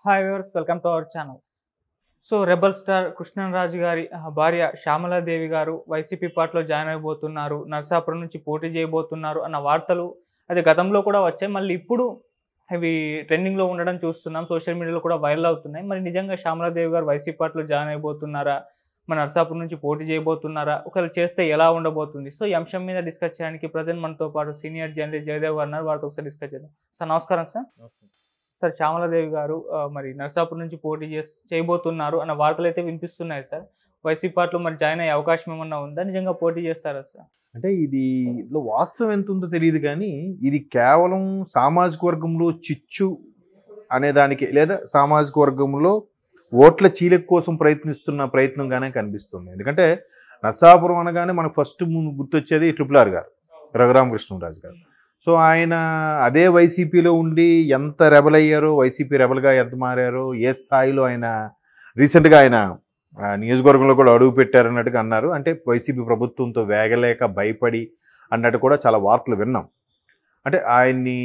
Hi viewers, welcome to our channel. So rebel star Krishnaraju గారి భార్య శ్యామలాదేవి గారు వైసీపీ పార్టీలో జాయిన్ అయిపోతున్నారు, నరసాపురం నుంచి పోటీ చేయబోతున్నారు అన్న వార్తలు అది గతంలో కూడా వచ్చాయి. మళ్ళీ ఇప్పుడు అవి ట్రెండింగ్లో ఉండడం చూస్తున్నాం, సోషల్ మీడియాలో కూడా వైరల్ అవుతున్నాయి. మరి నిజంగా శ్యామలాదేవి గారు వైసీపీ పార్టీలో జాయిన్ అయిపోతున్నారా, మన నరసాపురం నుంచి పోటీ చేయబోతున్నారా, ఒకవేళ చేస్తే ఎలా ఉండబోతుంది? సో ఈ అంశం మీద డిస్కస్ చేయడానికి ప్రజెంట్ మనతో పాటు సీనియర్ జర్నలిస్ట్ జయదేవ్ గారు ఉన్నారు. వారితో ఒకసారి డిస్కస్ చేద్దాం. సార్ నమస్కారం. సార్ శ్యామలాదేవి గారు మరి నరసాపురం నుంచి పోటీ చేయబోతున్నారు అన్న వార్తలు అయితే వినిపిస్తున్నాయి సార్. వైసీపీ పార్టీలో మరి జాయిన్ అయ్యే అవకాశం ఏమన్నా ఉందా? నిజంగా పోటీ చేస్తారా సార్? అంటే ఇదిలో వాస్తవం ఎంత ఉందో తెలియదు కానీ ఇది కేవలం సామాజిక వర్గంలో చిచ్చు అనే దానికి లేదా సామాజిక వర్గంలో ఓట్ల చీలిక కోసం ప్రయత్నిస్తున్న ప్రయత్నంగానే కనిపిస్తుంది. ఎందుకంటే నరసాపురం అనగానే మనకు ఫస్ట్ గుర్తొచ్చేది RRR గారు, రఘురామకృష్ణరాజు గారు. సో ఆయన అదే వైసీపీలో ఉండి ఎంత రెబల్ అయ్యారో, వైసీపీ రెబల్గా ఎంత మారారో, ఏ స్థాయిలో ఆయన రీసెంట్గా ఆయన నియోజకవర్గంలో కూడా అడుగు పెట్టారన్నట్టుగా అన్నారు. అంటే వైసీపీ ప్రభుత్వంతో వేగలేక భయపడి అన్నట్టు కూడా చాలా వార్తలు విన్నాం. అంటే ఆయన్ని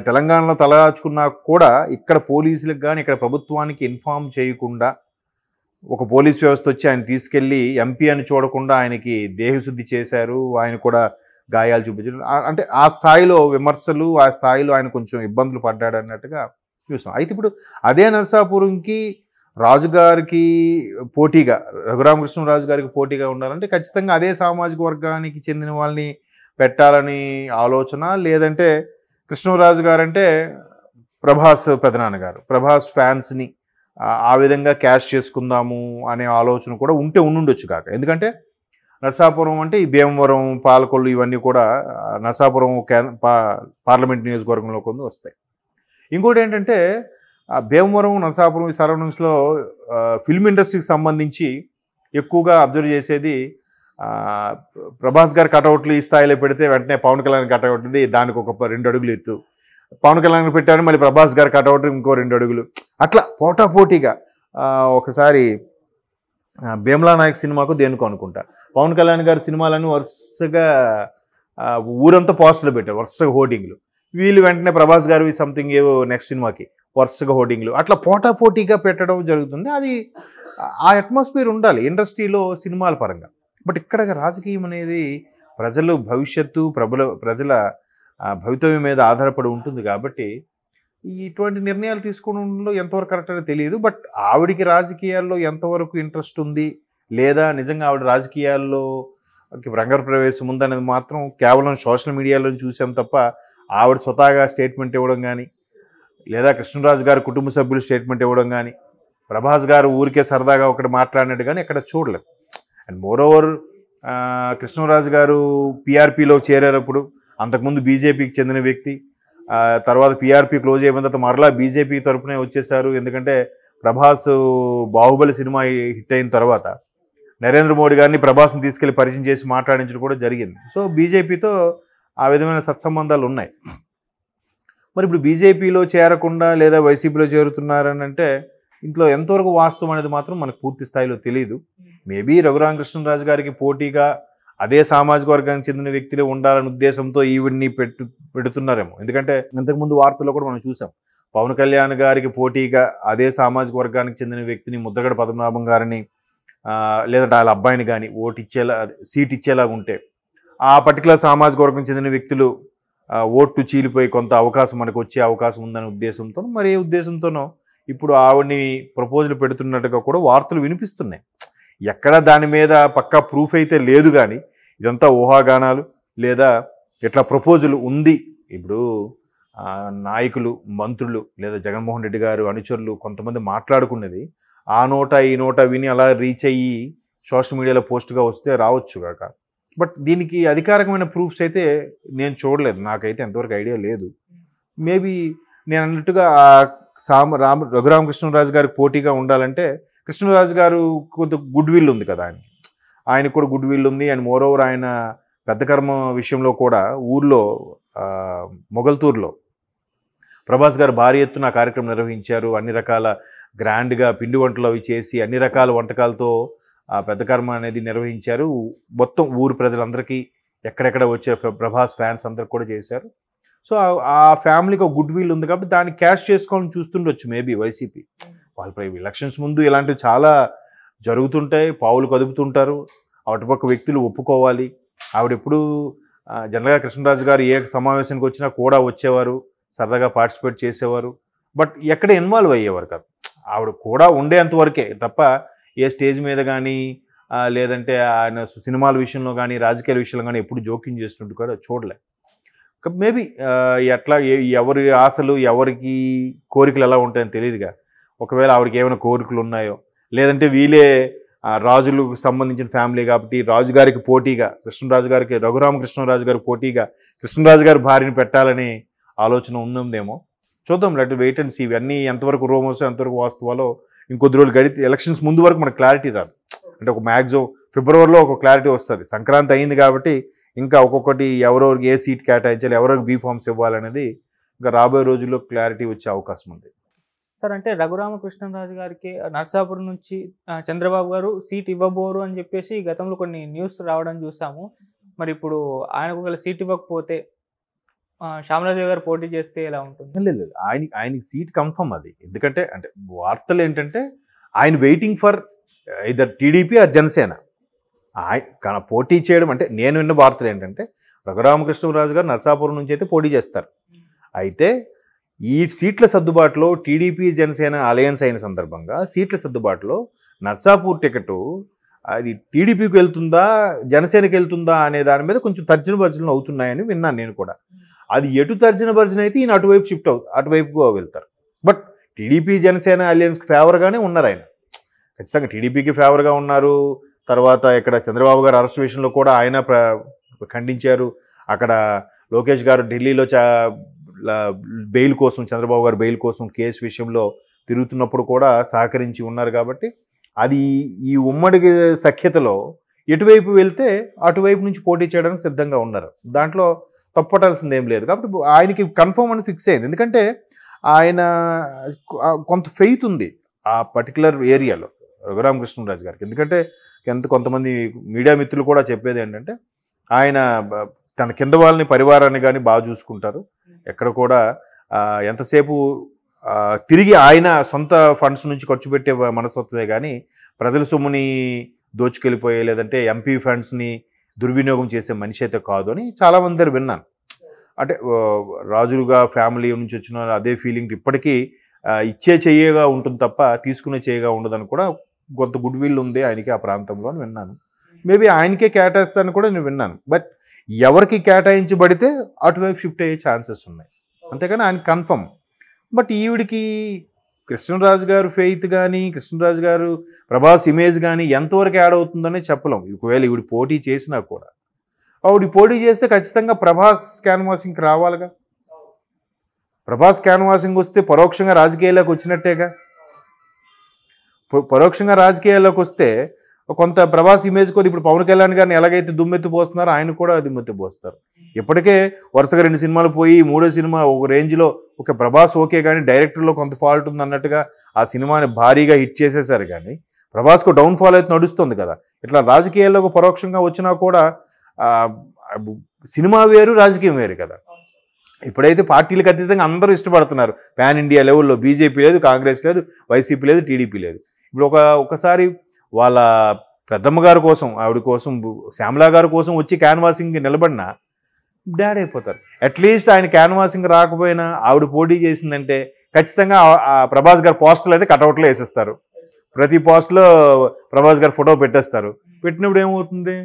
తెలంగాణలో తలదాచుకున్నా కూడా ఇక్కడ పోలీసులకు కానీ ఇక్కడ ప్రభుత్వానికి ఇన్ఫామ్ చేయకుండా ఒక పోలీస్ వ్యవస్థ వచ్చి ఆయన తీసుకెళ్ళి ఎంపీ అని చూడకుండా ఆయనకి దేహశుద్ధి చేశారు. ఆయన కూడా గాయాలు చూపించారు. అంటే ఆ స్థాయిలో విమర్శలు, ఆ స్థాయిలో ఆయన కొంచెం ఇబ్బందులు పడ్డాడు అన్నట్టుగా చూసాం. అయితే ఇప్పుడు అదే నరసాపురంకి రాజుగారికి పోటీగా, రఘురామకృష్ణరాజు గారికి పోటీగా ఉండాలంటే ఖచ్చితంగా అదే సామాజిక వర్గానికి చెందిన వాళ్ళని పెట్టాలని ఆలోచన. లేదంటే కృష్ణరాజు గారంటే ప్రభాస్ పెదనాన్నగారు, ప్రభాస్ ఫ్యాన్స్ని ఆ విధంగా క్యాష్ చేసుకుందాము అనే ఆలోచన కూడా ఉండుండొచ్చు కాక. ఎందుకంటే నరసాపురం అంటే ఈ భీమవరం, పాలకొల్లు ఇవన్నీ కూడా నరసాపురం పార్లమెంట్ నియోజకవర్గంలో కొన్ని వస్తాయి. ఇంకోటి ఏంటంటే భీమవరం, నరసాపురం ఈ సరౌండింగ్స్లో ఫిల్మ్ ఇండస్ట్రీకి సంబంధించి ఎక్కువగా అబ్జర్వ్ చేసేది ప్రభాస్ గారి కటౌట్లు ఈ స్థాయిలో పెడితే వెంటనే పవన్ కళ్యాణ్ కటౌట్ది దానికి ఒక 2 అడుగులు ఎత్తు, పవన్ కళ్యాణ్ పెట్టారు మళ్ళీ ప్రభాస్ గారి కటౌట్ ఇంకో 2 అడుగులు, అట్లా పోటాపోటీగా. ఒకసారి భీమ్లా నాయక్ సినిమాకు దేనికో అనుకుంటా పవన్ కళ్యాణ్ గారి సినిమాలను వరుసగా ఊరంతా పోస్టర్లు పెట్టారు, వరుసగా హోర్డింగ్లు. వీళ్ళు వెంటనే ప్రభాస్ గారు సంథింగ్ ఏవో నెక్స్ట్ సినిమాకి వరుసగా హోర్డింగ్లు, అట్లా పోటాపోటీగా పెట్టడం జరుగుతుంది. అది ఆ అట్మాస్ఫియర్ ఉండాలి ఇండస్ట్రీలో సినిమాల పరంగా. బట్ ఇక్కడ రాజకీయం అనేది ప్రజల భవిష్యత్తు, ప్రజల భవితవ్యం మీద ఆధారపడి ఉంటుంది. కాబట్టి ఇటువంటి నిర్ణయాలు తీసుకోవడంలో ఎంతవరకు కరెక్ట్ అనేది తెలియదు. బట్ ఆవిడికి రాజకీయాల్లో ఎంతవరకు ఇంట్రెస్ట్ ఉంది, లేదా నిజంగా ఆవిడ రాజకీయాల్లో రంగప్రవేశం ఉందనేది మాత్రం కేవలం సోషల్ మీడియాలో చూసాం తప్ప ఆవిడ స్వతహాగా స్టేట్మెంట్ ఇవ్వడం కానీ, లేదా కృష్ణరాజు గారి కుటుంబ సభ్యులు స్టేట్మెంట్ ఇవ్వడం కానీ, ప్రభాస్ గారు ఊరికే సరదాగా ఒకటి మాట్లాడినట్టు కానీ ఎక్కడ చూడలేదు. అండ్ మోరోవర్ కృష్ణరాజు గారు పీఆర్పీలో చేరేటప్పుడు అంతకుముందు బీజేపీకి చెందిన వ్యక్తి, తర్వాత పీఆర్పీ క్లోజ్ అయిపోయిన తర్వాత మరలా బీజేపీ తరఫునే వచ్చేసారు. ఎందుకంటే ప్రభాస్ బాహుబలి సినిమా హిట్ అయిన తర్వాత నరేంద్ర మోడీ గారిని ప్రభాస్ని తీసుకెళ్లి పరిచయం చేసి మాట్లాడించడం కూడా జరిగింది. సో బీజేపీతో ఆ విధమైన సత్సంబంధాలు ఉన్నాయి. మరి ఇప్పుడు బీజేపీలో చేరకుండా లేదా వైసీపీలో చేరుతున్నారని అంటే ఇంట్లో ఎంతవరకు వాస్తవం అనేది మాత్రం మనకు పూర్తి స్థాయిలో తెలియదు. మేబీ రఘురామకృష్ణరాజు గారికి పోటీగా అదే సామాజిక వర్గానికి చెందిన వ్యక్తులే ఉండాలనే ఉద్దేశంతో ఈవిడ్ని పెడుతున్నారేమో. ఎందుకంటే ఇంతకుముందు వార్తల్లో కూడా మనం చూసాం, పవన్ కళ్యాణ్ గారికి పోటీగా అదే సామాజిక వర్గానికి చెందిన వ్యక్తిని ముద్రగడ పద్మనాభం గారిని లేదంటే వాళ్ళ అబ్బాయిని కానీ సీట్ ఇచ్చేలాగా ఉంటే ఆ పర్టికులర్ సామాజిక వర్గం చెందిన వ్యక్తులు ఓట్లు చీలిపోయి కొంత అవకాశం మనకు వచ్చే అవకాశం ఉందనే ఉద్దేశంతో, మరి ఏ ఉద్దేశంతోనో ఇప్పుడు ఆవిడ్ని ప్రపోజల్ పెడుతున్నట్టుగా కూడా వార్తలు వినిపిస్తున్నాయి. ఎక్కడ దాని మీద పక్కా ప్రూఫ్ అయితే లేదు కానీ ఇదంతా ఊహాగానాలు లేదా ఇట్లా ప్రపోజల్ ఉంది. ఇప్పుడు నాయకులు, మంత్రులు లేదా జగన్మోహన్ రెడ్డి గారు అనుచరులు కొంతమంది మాట్లాడుకున్నది ఆ నోట ఈ నోట విని అలా రీచ్ అయ్యి సోషల్ మీడియాలో పోస్ట్గా వస్తే రావచ్చు కాక. బట్ దీనికి అధికారికమైన ప్రూఫ్స్ అయితే నేను చూడలేదు, నాకైతే ఎంతవరకు ఐడియా లేదు. మేబీ నేను అన్నట్టుగా రఘురామకృష్ణరాజు గారికి పోటీగా ఉండాలంటే కృష్ణరాజు గారు కొంత గుడ్ విల్ ఉంది కదా, ఆయనకు కూడా గుడ్ విల్ ఉంది. అండ్ మోరోవర్ ఆయన పెద్ద కర్మ విషయంలో కూడా ఊర్లో మొగల్తూరులో ప్రభాస్ గారు భారీ ఎత్తున కార్యక్రమం నిర్వహించారు. అన్ని రకాల గ్రాండ్గా పిండి వంటలు అవి చేసి అన్ని రకాల వంటకాలతో పెద్ద కర్మ అనేది నిర్వహించారు. మొత్తం ఊరు ప్రజలందరికీ ఎక్కడెక్కడ వచ్చే ప్రభాస్ ఫ్యాన్స్ అందరికి కూడా చేశారు. సో ఆ ఫ్యామిలీకి ఒక గుడ్ విల్ ఉంది కాబట్టి దాన్ని క్యాష్ చేసుకోవాలని చూస్తుండొచ్చు మేబీ వైసీపీ. వాళ్ళ ఎలక్షన్స్ ముందు ఇలాంటివి చాలా జరుగుతుంటాయి, పావులు కదుపుతుంటారు, అటుపక్క వ్యక్తులు ఒప్పుకోవాలి. ఆవిడెప్పుడు జనరల్గా కృష్ణరాజు గారు ఏ సమావేశానికి వచ్చినా కూడా వచ్చేవారు, సరదాగా పార్టిసిపేట్ చేసేవారు, బట్ ఎక్కడ ఇన్వాల్వ్ అయ్యేవారు కాదు. ఆవిడ కూడా ఉండేంత వరకే తప్ప ఏ స్టేజ్ మీద కానీ లేదంటే ఆయన సినిమాల విషయంలో కానీ రాజకీయాల విషయంలో కానీ ఎప్పుడు జోక్యం చేస్తుంటూ కూడా చూడలే. మేబీ ఎట్లా ఎవరి ఆశలు ఎవరికి కోరికలు ఎలా ఉంటాయని తెలియదుగా. ఒకవేళ ఆవిడకి ఏమైనా కోరికలు ఉన్నాయో లేదంటే వీళ్ళే రాజులకు సంబంధించిన ఫ్యామిలీ కాబట్టి రాజుగారికి పోటీగా కృష్ణరాజు గారికి రఘురామకృష్ణరాజు గారికి పోటీగా కృష్ణరాజు గారి భార్యని పెట్టాలని ఆలోచన ఉందేమో చూద్దాం. లేకపోతే వెయిట్ అండ్ సీ. ఇవన్నీ ఎంతవరకు రూమర్స్ ఎంతవరకు వాస్తవాలో ఇంకొద్ది రోజులు గడితే ఎలక్షన్స్ ముందు వరకు మనకు క్లారిటీ రాదు. అంటే ఒక మ్యాక్సిమం ఫిబ్రవరిలో ఒక క్లారిటీ వస్తుంది. సంక్రాంతి అయింది కాబట్టి ఇంకా ఒక్కొక్కటి ఎవరెవరికి ఏ సీట్ కేటాయించాలి, ఎవరికి బీ ఫార్మ్స్ ఇవ్వాలనేది ఇంకా రాబోయే రోజుల్లో క్లారిటీ వచ్చే అవకాశం ఉంది. సార్ అంటే రఘురామకృష్ణరాజు గారికి నర్సాపురం నుంచి చంద్రబాబు గారు సీట్ ఇవ్వబోరు అని చెప్పేసి గతంలో కొన్ని న్యూస్ రావడం చూసాము. మరి ఇప్పుడు ఆయనకు ఒకవేళ సీట్ ఇవ్వకపోతే శ్యామలాదేవి గారు పోటీ చేస్తే ఎలా ఉంటుంది? లేదు, ఆయనకి సీట్ కన్ఫర్మ్ అది. ఎందుకంటే అంటే వార్తలు ఏంటంటే ఆయన waiting for either TDP or Janasena. ఆయన పోటీ చేయడం అంటే నేను విన్న వార్తలు ఏంటంటే రఘురామకృష్ణరాజు గారు నర్సాపురం నుంచి అయితే పోటీ చేస్తారు. అయితే ఈ సీట్ల సర్దుబాటులో టీడీపీ జనసేన అలయన్స్ అయిన సందర్భంగా సీట్ల సర్దుబాటులో నర్సాపూర్ టికెట్ అది టీడీపీకి వెళ్తుందా జనసేనకి వెళ్తుందా అనే దాని మీద కొంచెం తర్జన భర్జనలు అవుతున్నాయని విన్నాను నేను కూడా. అది ఎటు తర్జన భర్జన అయితే ఈయన అటువైపు షిఫ్ట్ అటువైపు వెళ్తారు. బట్ టీడీపీ జనసేన అలయన్స్కి ఫేవర్గానే ఉన్నారు ఆయన. ఖచ్చితంగా టీడీపీకి ఫేవర్గా ఉన్నారు. తర్వాత ఇక్కడ చంద్రబాబు గారు అరెస్ట్ విషయంలో కూడా ఆయన ఖండించారు. అక్కడ లోకేష్ గారు ఢిల్లీలో బెయిల్ కోసం చంద్రబాబు గారు బెయిల్ కోసం కేసు విషయంలో తిరుగుతున్నప్పుడు కూడా సహకరించి ఉన్నారు. కాబట్టి అది ఈ ఉమ్మడి సఖ్యతలో ఎటువైపు వెళ్తే అటువైపు నుంచి పోటీ చేయడానికి సిద్ధంగా ఉన్నారు. దాంట్లో తప్పటాల్సింది ఏం లేదు. కాబట్టి ఆయనకి కన్ఫర్మ్ అని ఫిక్స్ అయింది. ఎందుకంటే ఆయన కొంత ఫెయిత్ ఉంది ఆ పర్టికులర్ ఏరియాలో రఘురామకృష్ణరాజు గారికి. ఎందుకంటే కొంతమంది మీడియా మిత్రులు కూడా చెప్పేది ఏంటంటే ఆయన తన కింద వాళ్ళని పరివారాన్ని కానీ బాగా చూసుకుంటారు. ఎక్కడ కూడా ఎంతసేపు తిరిగి ఆయన సొంత ఫండ్స్ నుంచి ఖర్చు పెట్టే మనస్తత్వమే కానీ ప్రజల సొమ్ముని దోచుకెళ్ళిపోయే లేదంటే ఎంపీ ఫండ్స్ని దుర్వినియోగం చేసే మనిషి అయితే కాదు అని చాలామంది దగ్గర విన్నాను. అంటే రాజులుగా ఫ్యామిలీ నుంచి వచ్చిన అదే ఫీలింగ్ ఇప్పటికీ ఇచ్చే చెయ్యగా ఉంటుంది తప్ప తీసుకునే చెయ్యగా ఉండదని కూడా కొంత గుడ్ విల్ ఉంది ఆయనకి ఆ ప్రాంతంలో అని విన్నాను. మేబీ ఆయనకే కేటాయిస్తానని కూడా నేను విన్నాను. బట్ ఎవరికి కేటాయించబడితే అటువైపు షిఫ్ట్ అయ్యే ఛాన్సెస్ ఉన్నాయి, అంతేకాని ఆయన కన్ఫర్మ్. బట్ ఈవిడికి కృష్ణరాజు గారు ఫెయిత్ కానీ కృష్ణరాజు గారు ప్రభాస్ ఇమేజ్ కానీ ఎంతవరకు యాడ్ అవుతుందనే చెప్పలేం. ఒకవేళ ఈవిడ పోటీ చేసినా కూడా ఆవిడ పోటీ చేస్తే ఖచ్చితంగా ప్రభాస్ క్యాన్వాసింగ్కి రావాలిగా. ప్రభాస్ క్యాన్వాసింగ్ వస్తే పరోక్షంగా రాజకీయాల్లోకి వచ్చినట్టేగా. పరోక్షంగా రాజకీయాల్లోకి వస్తే కొంత ప్రభాస్ ఇమేజ్ కొద్ది ఇప్పుడు పవన్ కళ్యాణ్ గారిని ఎలాగైతే దుమ్మెత్తి పోస్తున్నారో ఆయన కూడా దుమ్మెత్తి పోస్తారు. ఇప్పటికే వరుసగా 2 సినిమాలు పోయి 3వ సినిమా ఒక రేంజ్లో ఒక ప్రభాస్ ఓకే కానీ డైరెక్టర్లో కొంత ఫాల్ట్ ఉంది అన్నట్టుగా ఆ సినిమాని భారీగా హిట్ చేసేసారు. కానీ ప్రభాస్కు డౌన్ఫాల్ అయితే నడుస్తుంది కదా. ఇట్లా రాజకీయాల్లోకి పరోక్షంగా వచ్చినా కూడా సినిమా వేరు రాజకీయం వేరు కదా. ఇప్పుడైతే పార్టీలకు అతీతంగా అందరూ ఇష్టపడుతున్నారు. పాన్ ఇండియా లెవెల్లో బీజేపీ లేదు, కాంగ్రెస్ లేదు, వైసీపీ లేదు, టీడీపీ లేదు. ఇప్పుడు ఒకసారి వాళ్ళ పెద్దమ్మ గారి కోసం ఆవిడ కోసం శ్యామలా గారి కోసం వచ్చి క్యాన్వాసింగ్కి నిలబడినా డాడ్ అయిపోతారు. అట్లీస్ట్ ఆయన క్యాన్వాసింగ్ రాకపోయినా ఆవిడ పోటీ చేసిందంటే ఖచ్చితంగా ప్రభాస్ గారి పోస్టర్లు అయితే కటౌట్లో వేసేస్తారు. ప్రతి పోస్ట్లో ప్రభాస్ గారి ఫోటో పెట్టేస్తారు. పెట్టినప్పుడు ఏమవుతుంది,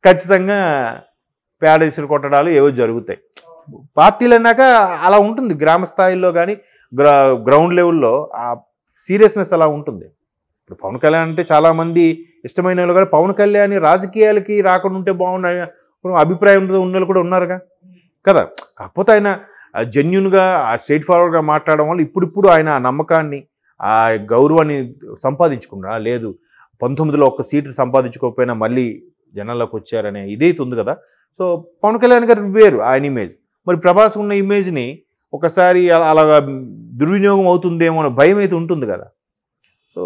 ఖచ్చితంగా పేడేసులు కొట్టడాలు ఏవో జరుగుతాయి. పార్టీలు అన్నాక అలా ఉంటుంది. గ్రామ స్థాయిలో కానీ గ్రౌండ్ లెవెల్లో ఆ సీరియస్నెస్ అలా ఉంటుంది. ఇప్పుడు పవన్ కళ్యాణ్ అంటే చాలామంది ఇష్టమైన వాళ్ళు కూడా పవన్ కళ్యాణ్ రాజకీయాలకి రాకుండా ఉంటే బాగున్నాయి అభిప్రాయం ఉన్న వాళ్ళు కూడా ఉన్నారుగా కదా. కాకపోతే ఆయన జెన్యున్గా స్ట్రైట్ ఫార్వర్డ్గా మాట్లాడడం వల్ల ఇప్పుడిప్పుడు ఆయన ఆ నమ్మకాన్ని ఆ గౌరవాన్ని సంపాదించుకున్నాడా. లేదు 19లో ఒక్క సీటు సంపాదించుకోకపోయినా మళ్ళీ జనాల్లోకి వచ్చారనే ఇదైతే ఉంది కదా. సో పవన్ కళ్యాణ్ గారు వేరు ఆయన ఇమేజ్. మరి ప్రభాస్ ఉన్న ఇమేజ్ని ఒకసారి అలాగా దుర్వినియోగం అవుతుందేమో అనే భయం అయితే ఉంటుంది కదా. సో